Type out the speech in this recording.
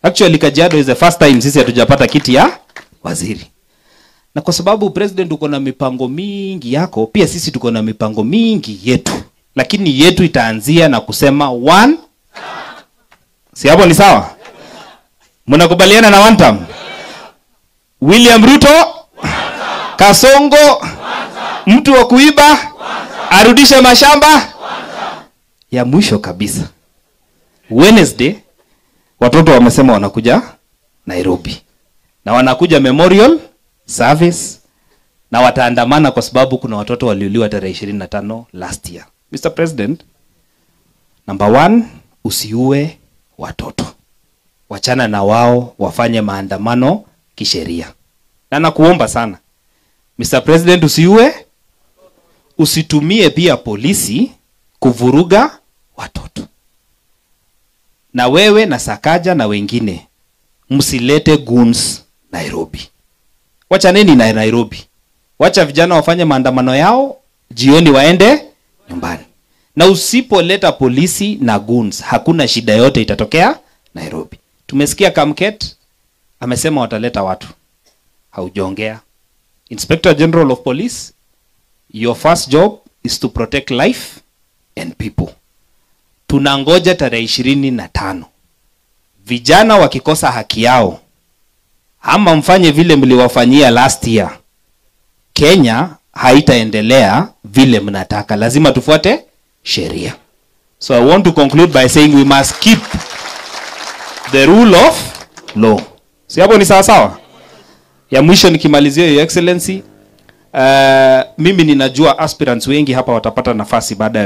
Actually Kajiado is the first time sisi hatujapata kiti ya waziri. Na kwa sababu president uko na mipango mingi yako, pia sisi tuko na mipango mingi yetu. Lakini yetu itaanzia na kusema one. Si hapo ni sawa? Mnakubaliana na one term? William Ruto, Kasongo, mtu wa kuiba, arudishe mashamba. Ya mwisho kabisa, Wednesday watoto wamesema wanakuja Nairobi. Na wanakuja memorial service na wataandamana kwa sababu kuna watoto waliuliwa tarehe 25 last year. Mr. President, number 1, usiue watoto. Wachana na wao wafanye maandamano kisheria. Na nakuomba sana, Mr. President, usitumie pia polisi kuvuruga watoto. Na wewe na Sakaja na wengine, msilete goons Nairobi. Wachaneni na Nairobi. Wacha vijana wafanye maandamano yao, jioni waende nyumbani. Na usipoleta polisi na goons, hakuna shida yote itatokea Nairobi. Tumesikia Kamket amesema wataleta watu. Haujongea. Inspector General of Police, your first job is to protect life and people. Tunangoja tarehe 25. Vijana wakikosa haki yao, ama mfanye vile mliwafanyia last year, Kenya haitaendelea vile mnataka. Lazima tufuate sheria. So I want to conclude by saying we must keep the rule of law. Si hapo ni sawa sawa? Ya mwisho nikimalizia, Your Excellency, mimi ninajua aspirants wengi hapa watapata nafasi baada